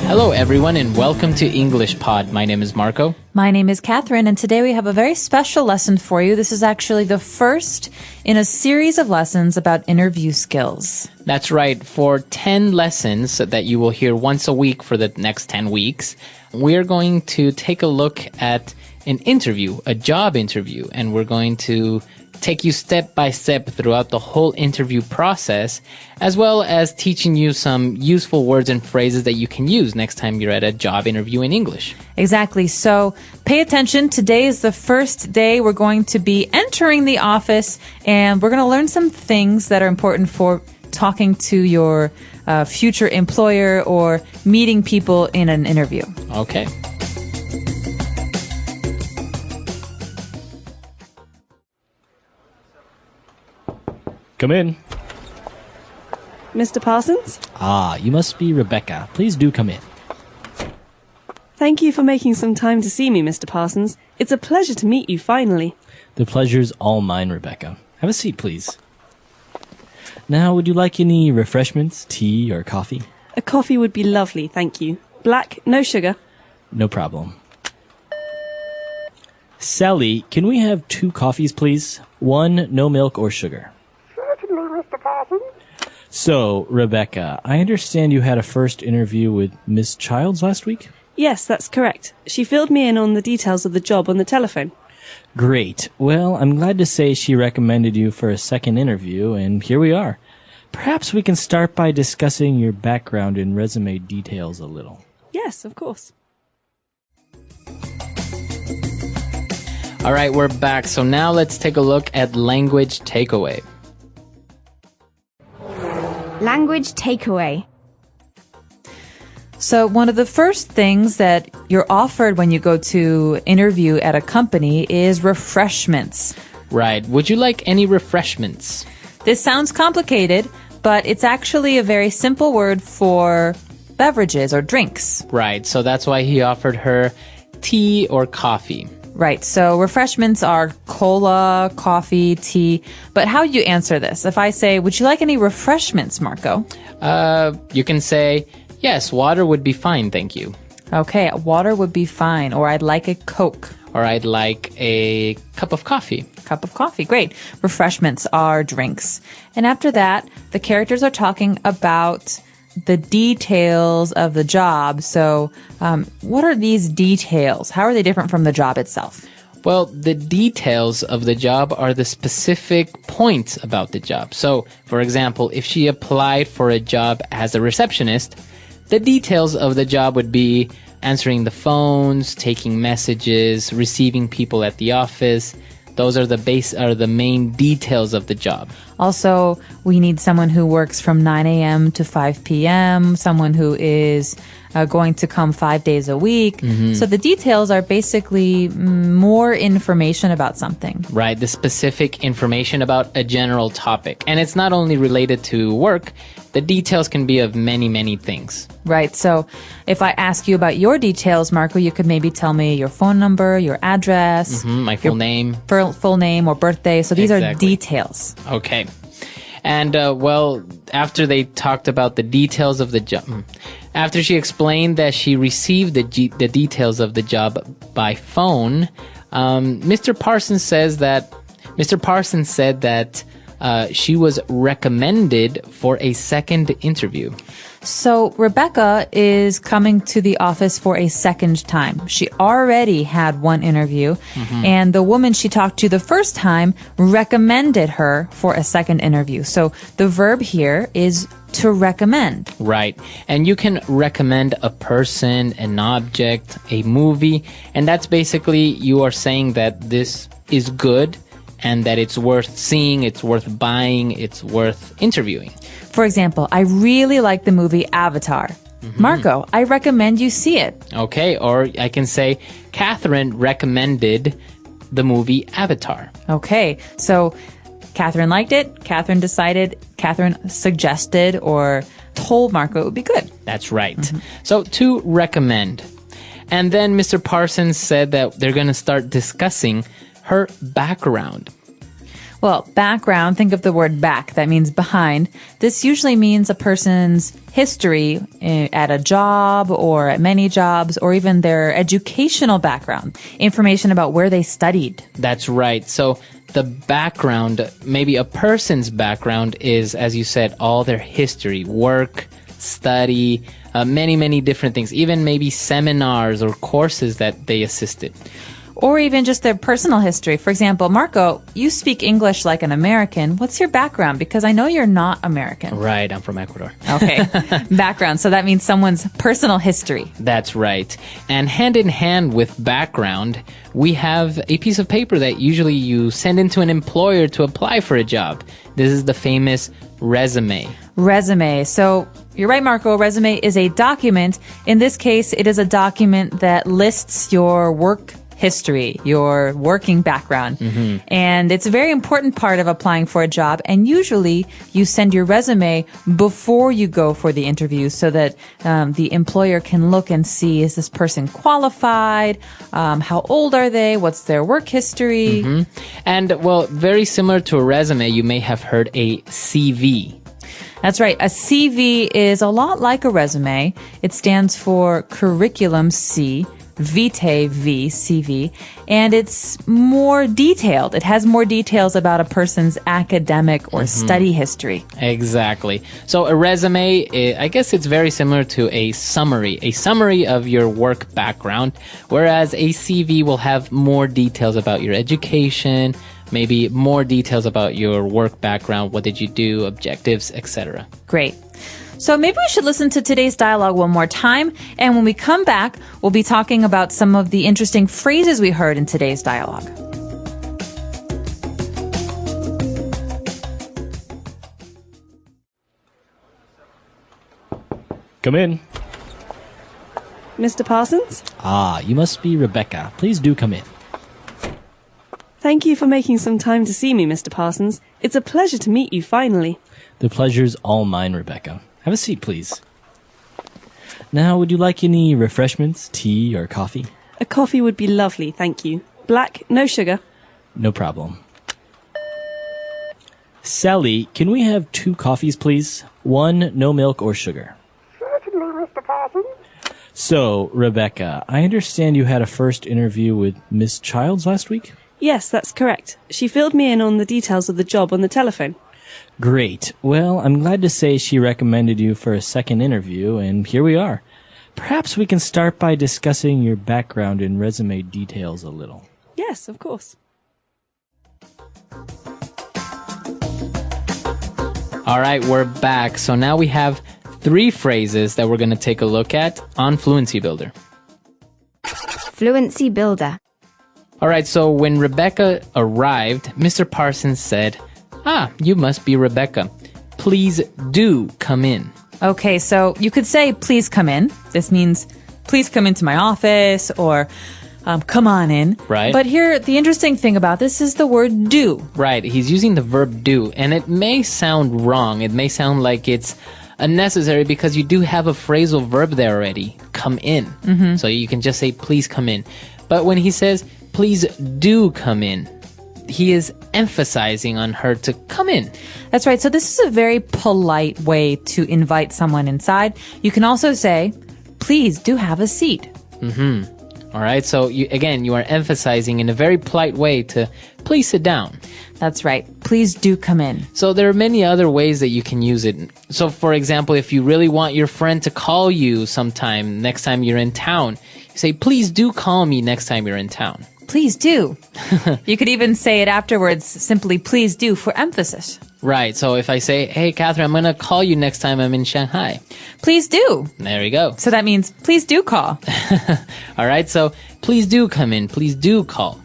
Hello, everyone, and welcome to English Pod. My name is Marco. My name is Catherine, and today we have a very special lesson for you. This is actually the first in a series of lessons about interview skills. That's right. For 10 lessons that you will hear once a week for the next 10 weeks, we're going to take a look at an interview, a job interview, and we're going to take you step by step throughout the whole interview process, as well as teaching you some useful words and phrases that you can use next time you're at a job interview in English. Exactly. So pay attention. Today is the first day we're going to be entering the office, and we're going to learn some things that are important for talking to your future employer or meeting people in an interview. Okay. Come in. Mr. Parsons? Ah, you must be Rebecca. Please do come in. Thank you for making some time to see me, Mr. Parsons. It's a pleasure to meet you finally. The pleasure's all mine, Rebecca. Have a seat, please. Now, would you like any refreshments, tea, or coffee? A coffee would be lovely, thank you. Black, no sugar. No problem. Sally, can we have 2 coffees, please? 1, no milk or sugar. Mr. Parsons? So, Rebecca, I understand you had a first interview with Miss Childs last week? Yes, that's correct. She filled me in on the details of the job on the telephone. Great. Well, I'm glad to say she recommended you for a second interview, and here we are. Perhaps we can start by discussing your background and resume details a little. Yes, of course. All right, we're back. So now let's take a look at language takeaway. Language takeaway. So one of the first things that you're offered when you go to interview at a company is refreshments. Right. Would you like any refreshments? This sounds complicated, but it's actually a very simple word for beverages or drinks. Right. So that's why he offered her tea or coffee. Right. So refreshments are cola, coffee, tea. But how do you answer this? If I say, would you like any refreshments, Marco? You can say, yes, water would be fine, thank you. Okay, water would be fine. Or I'd like a Coke. Or I'd like a cup of coffee. Cup of coffee. Great. Refreshments are drinks. And after that, the characters are talking about the details of the job. So what are these details? How are they different from the job itself? Well, the details of the job are the specific points about the job. So, for example, if she applied for a job as a receptionist, the details of the job would be answering the phones, taking messages, receiving people at the office. Those are the main details of the job. Also, we need someone who works from 9 a.m. to 5 p.m., someone who is going to come 5 days a week. Mm-hmm. So the details are basically more information about something. Right, the specific information about a general topic. And it's not only related to work, the details can be of many, many things. Right, so if I ask you about your details, Marco, you could maybe tell me your phone number, your address. My full name. Full name or birthday. So these are details. Okay. And, well, after they talked about the details of the job, after she explained that she received the details of the job by phone, Mr. Parsons said that she was recommended for a second interview. So Rebecca is coming to the office for a second time. She already had one interview, and the woman she talked to the first time recommended her for a second interview. So the verb here is to recommend. Right. And you can recommend a person, an object, a movie, and that's basically you are saying that this is good and that it's worth seeing, it's worth buying, it's worth interviewing. For example, I really like the movie Avatar. Marco, I recommend you see it. Okay, or I can say, Catherine recommended the movie Avatar. Okay, so Catherine liked it, Catherine decided, Catherine suggested or told Marco it would be good. That's right. So to recommend. And then Mr. Parsons said that they're going to start discussing her background. Well, background, think of the word back. That means behind. This usually means a person's history at a job or at many jobs, or even their educational background, information about where they studied. That's right. So the background, maybe a person's background is, as you said, all their history, work, study, many different things, even maybe seminars or courses that they assisted. Or even just their personal history. For example, Marco, you speak English like an American. What's your background? Because I know you're not American. Right, I'm from Ecuador. Okay, background. So that means someone's personal history. That's right. And hand in hand with background, we have a piece of paper that usually you send into an employer to apply for a job. This is the famous resume. Resume. So you're right, Marco. A resume is a document. In this case, it is a document that lists your work history, your working background. And it's a very important part of applying for a job. And usually you send your resume before you go for the interview so that the employer can look and see, is this person qualified? How old are they? What's their work history? And, well, very similar to a resume, you may have heard a CV. That's right. A CV is a lot like a resume. It stands for curriculum C, vitae V, CV, and it's more detailed. It has more details about a person's academic or study history. Exactly. So a resume, I guess it's very similar to a summary of your work background, whereas a CV will have more details about your education, maybe more details about your work background, what did you do, objectives, etc. Great. So maybe we should listen to today's dialogue one more time, and when we come back, we'll be talking about some of the interesting phrases we heard in today's dialogue. Come in. Mr. Parsons? Ah, you must be Rebecca. Please do come in. Thank you for making some time to see me, Mr. Parsons. It's a pleasure to meet you finally. The pleasure's all mine, Rebecca. Have a seat, please. Now, would you like any refreshments, tea, or coffee? A coffee would be lovely, thank you. Black, no sugar. No problem. Sally, can we have 2 coffees, please? 1, no milk or sugar. Certainly, Mr. Parsons. So, Rebecca, I understand you had a first interview with Miss Childs last week? Yes, that's correct. She filled me in on the details of the job on the telephone. Great. Well, I'm glad to say she recommended you for a second interview, and here we are. Perhaps we can start by discussing your background and resume details a little. Yes, of course. All right, we're back. So now we have 3 phrases that we're going to take a look at on Fluency Builder. Fluency Builder. All right, so when Rebecca arrived, Mr. Parsons said, "Ah, you must be Rebecca. Please do come in." Okay, so you could say, please come in. This means, please come into my office, or come on in. Right. But here, the interesting thing about this is the word do. Right, he's using the verb do, and it may sound wrong. It may sound like it's unnecessary because you do have a phrasal verb there already, come in. So you can just say, please come in. But when he says, please do come in, he is emphasizing on her to come in. That's right. So this is a very polite way to invite someone inside. You can also say, please do have a seat. All right, so you are emphasizing in a very polite way to please sit down. That's right. Please do come in. So there are many other ways that you can use it. So for example, if you really want your friend to call you sometime next time you're in town, you say, please do call me next time you're in town. Please do. You could even say it afterwards, simply please do, for emphasis. Right, so if I say, hey, Catherine, I'm going to call you next time I'm in Shanghai. Please do. There we go. So that means please do call. All right, so please do come in. Please do call.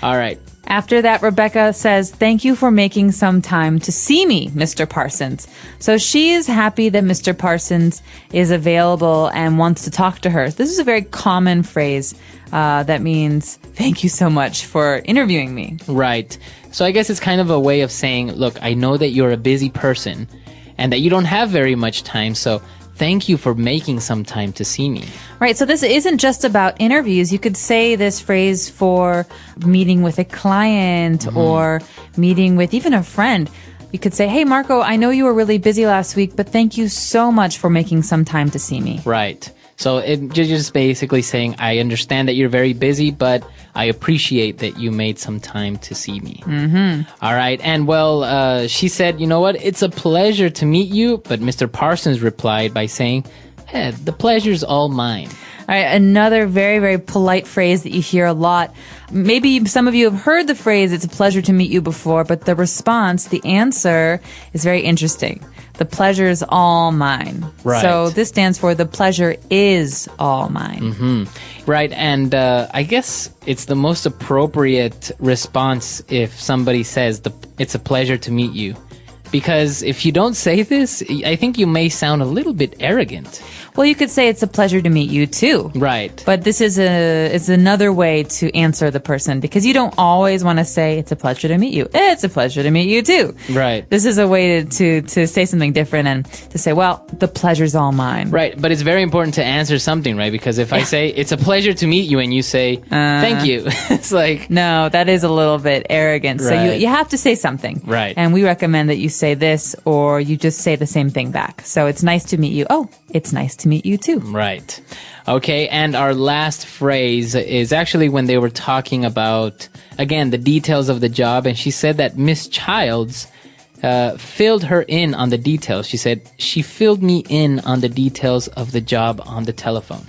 All right. After that, Rebecca says, thank you for making some time to see me, Mr. Parsons. So she is happy that Mr. Parsons is available and wants to talk to her. This is a very common phrase that means, thank you so much for interviewing me. Right. So I guess it's kind of a way of saying, look, I know that you're a busy person and that you don't have very much time, so thank you for making some time to see me. Right. So this isn't just about interviews. You could say this phrase for meeting with a client or meeting with even a friend. You could say, hey, Marco, I know you were really busy last week, but thank you so much for making some time to see me. Right. So you're just basically saying, I understand that you're very busy, but I appreciate that you made some time to see me. All right. And well, she said, you know what? It's a pleasure to meet you. But Mr. Parsons replied by saying, hey, the pleasure's all mine. All right, another very, very polite phrase that you hear a lot. Maybe some of you have heard the phrase, it's a pleasure to meet you before, but the response, the answer is very interesting. The pleasure is all mine. Right. So this stands for the pleasure is all mine. Right. And I guess it's the most appropriate response if somebody says, it's a pleasure to meet you. Because if you don't say this, I think you may sound a little bit arrogant. Well, you could say it's a pleasure to meet you too. Right. But this is another way to answer the person, because you don't always want to say it's a pleasure to meet you. It's a pleasure to meet you too. Right. This is a way to say something different and to say, well, the pleasure's all mine. Right. But it's very important to answer something, right? Because if I say it's a pleasure to meet you and you say thank you, it's like, no, that is a little bit arrogant. So Right. you have to say something. Right. And we recommend that you say this or you just say the same thing back. So it's nice to meet you. Oh, it's nice to meet you too. Right. Okay, and our last phrase is actually when they were talking about, again, the details of the job, and she said that Miss Childs filled her in on the details. She said, she filled me in on the details of the job on the telephone.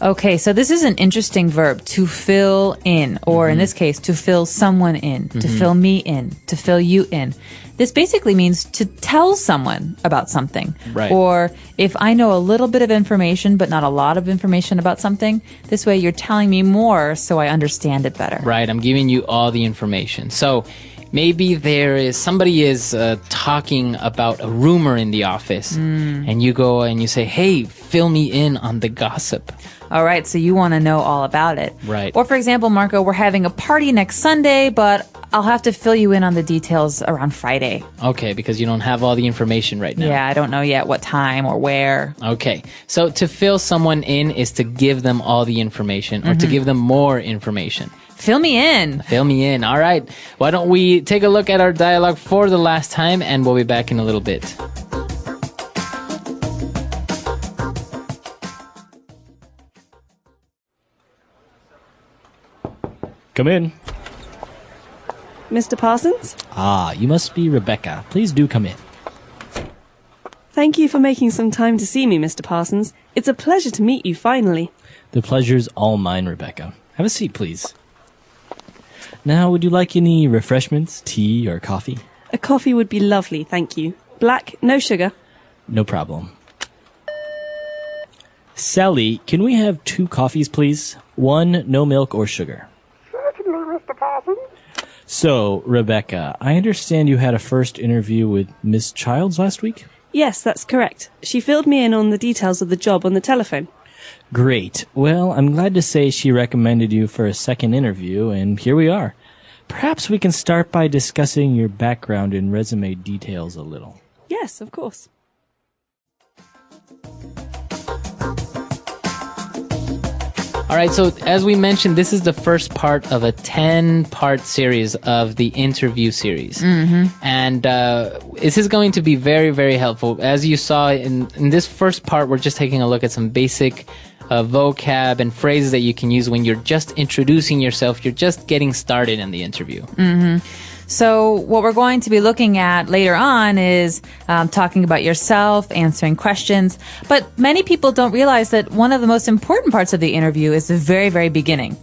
Okay, so this is an interesting verb, to fill in, or in this case, to fill someone in, to fill me in, to fill you in. This basically means to tell someone about something. Right. Or if I know a little bit of information, but not a lot of information about something, this way you're telling me more so I understand it better. Right, I'm giving you all the information. So maybe somebody is talking about a rumor in the office, and you go and you say, hey, fill me in on the gossip. All right, so you want to know all about it. Right. Or for example, Marco, we're having a party next Sunday, but I'll have to fill you in on the details around Friday. Okay, because you don't have all the information right now. Yeah, I don't know yet what time or where. Okay, so to fill someone in is to give them all the information or to give them more information. Fill me in. Fill me in. All right. Why don't we take a look at our dialogue for the last time, and we'll be back in a little bit. Come in. Mr. Parsons? Ah, you must be Rebecca. Please do come in. Thank you for making some time to see me, Mr. Parsons. It's a pleasure to meet you finally. The pleasure's all mine, Rebecca. Have a seat, please. Now, would you like any refreshments, tea, or coffee? A coffee would be lovely, thank you. Black, no sugar. No problem. Sally, can we have 2 coffees, please? 1, no milk or sugar. Certainly, Mr. Parsons. So, Rebecca, I understand you had a first interview with Miss Childs last week? Yes, that's correct. She filled me in on the details of the job on the telephone. Great. Well, I'm glad to say she recommended you for a second interview, and here we are. Perhaps we can start by discussing your background and resume details a little. Yes, of course. All right, so as we mentioned, this is the first part of a 10-part series of the interview series. And this is going to be very, very helpful. As you saw in this first part, we're just taking a look at some basic vocab and phrases that you can use when you're just introducing yourself. You're just getting started in the interview. So what we're going to be looking at later on is talking about yourself, answering questions. But many people don't realize that one of the most important parts of the interview is the very, very beginning.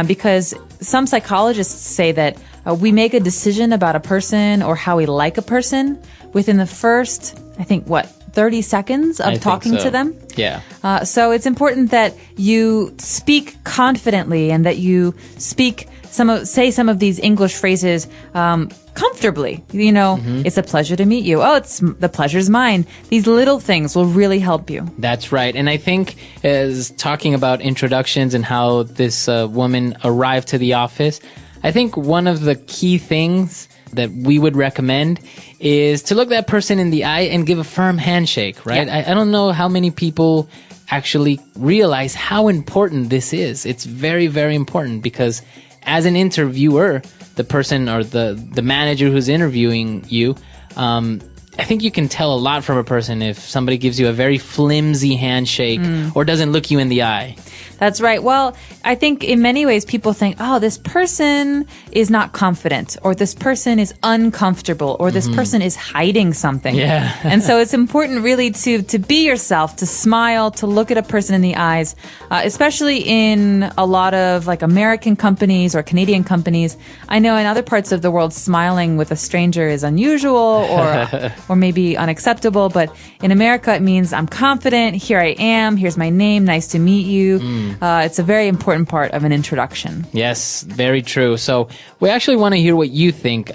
Because some psychologists say that we make a decision about a person or how we like a person within the first, 30 seconds of talking to them. Yeah. So it's important that you speak confidently and that you say some of these English phrases comfortably. You know, it's a pleasure to meet you. Oh, the pleasure's mine. These little things will really help you. That's right. And I think as talking about introductions and how this woman arrived to the office, I think one of the key things that we would recommend is to look that person in the eye and give a firm handshake, right? Yeah. I don't know how many people actually realize how important this is. It's very, very important because as an interviewer, the person or the manager who's interviewing you, I think you can tell a lot from a person if somebody gives you a very flimsy handshake or doesn't look you in the eye. That's right. Well, I think in many ways people think, oh, this person is not confident, or this person is uncomfortable, or this person is hiding something. Yeah. And so it's important really to be yourself, to smile, to look at a person in the eyes, especially in a lot of like American companies or Canadian companies. I know in other parts of the world, smiling with a stranger is unusual or maybe unacceptable. But in America, it means I'm confident. Here I am. Here's my name. Nice to meet you. It's a very important part of an introduction. Yes, very true. So we actually want to hear what you think.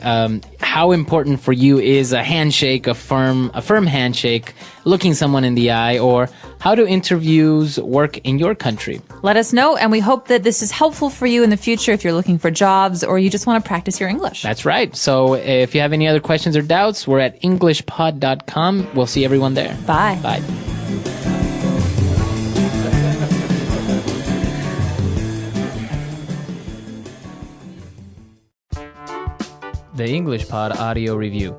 How important for you is a handshake, a firm handshake, looking someone in the eye, or how do interviews work in your country? Let us know, and we hope that this is helpful for you in the future if you're looking for jobs or you just want to practice your English. That's right. So if you have any other questions or doubts, we're at englishpod.com. We'll see everyone there. Bye. Bye. The English Pod Audio Review.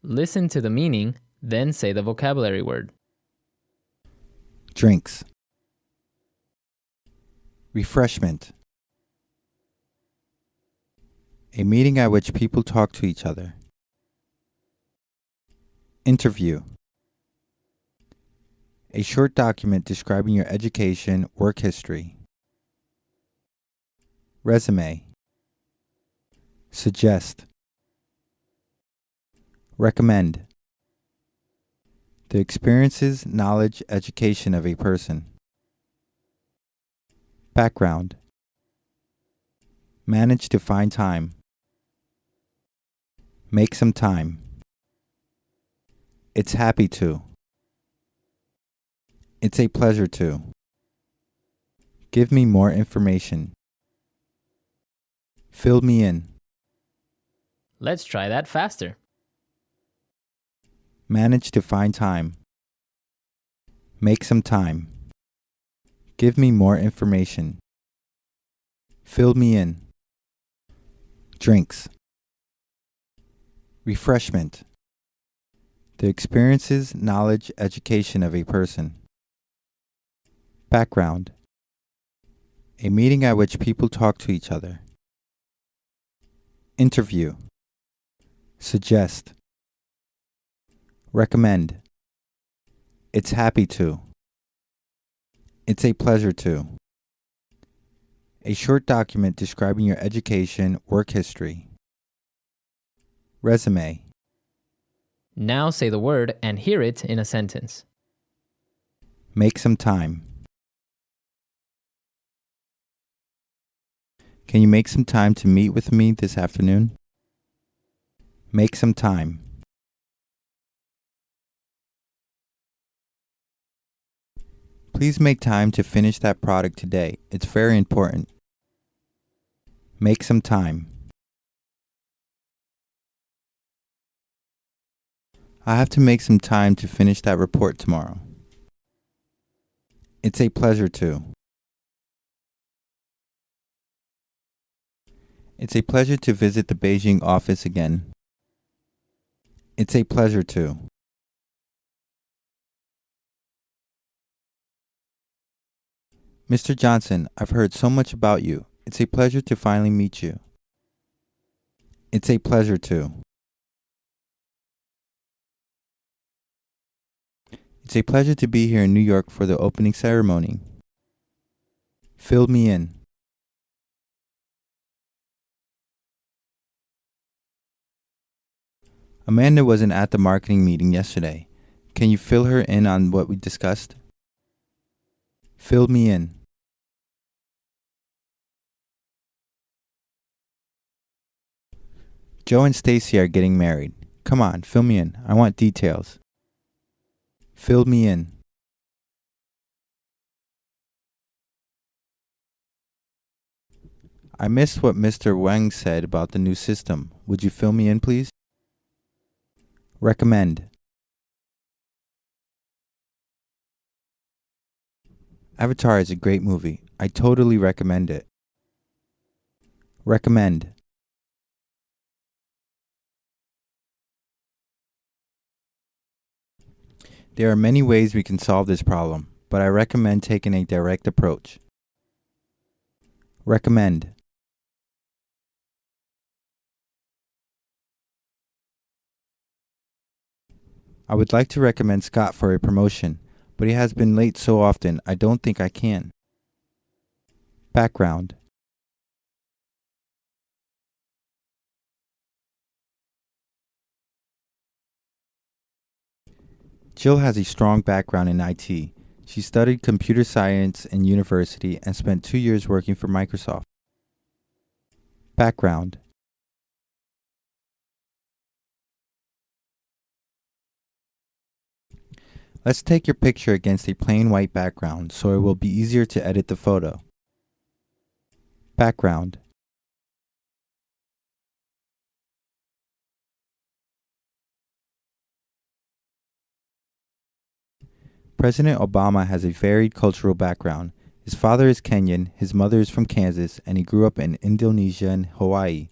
Listen to the meaning, then say the vocabulary word. Drinks. Refreshment. A meeting at which people talk to each other. Interview. A short document describing your education, work history. Resume. Suggest. Recommend. The experiences, knowledge, education of a person. Background. Manage to find time. Make some time. It's happy to. It's a pleasure to. Give me more information. Fill me in. Let's try that faster. Manage to find time. Make some time. Give me more information. Fill me in. Drinks. Refreshment. The experiences, knowledge, education of a person. Background. A meeting at which people talk to each other. Interview. Suggest. Recommend. It's happy to. It's a pleasure to. A short document describing your education, work history. Resume. Now say the word and hear it in a sentence. Make some time. Can you make some time to meet with me this afternoon? Make some time. Please make time to finish that product today. It's very important. Make some time. I have to make some time to finish that report tomorrow. It's a pleasure to. It's a pleasure to visit the Beijing office again. It's a pleasure to. Mr. Johnson, I've heard so much about you. It's a pleasure to finally meet you. It's a pleasure to. It's a pleasure to be here in New York for the opening ceremony. Fill me in. Amanda wasn't at the marketing meeting yesterday. Can you fill her in on what we discussed? Fill me in. Joe and Stacy are getting married. Come on, fill me in. I want details. Fill me in. I missed what Mr. Wang said about the new system. Would you fill me in, please? Recommend. Avatar is a great movie. I totally recommend it. Recommend. There are many ways we can solve this problem, but I recommend taking a direct approach. Recommend. I would like to recommend Scott for a promotion, but he has been late so often I don't think I can. Background. Jill has a strong background in IT. She studied computer science in university and spent 2 years working for Microsoft. Background. Let's take your picture against a plain white background so it will be easier to edit the photo. Background. President Obama has a varied cultural background. His father is Kenyan, his mother is from Kansas, and he grew up in Indonesia and Hawaii.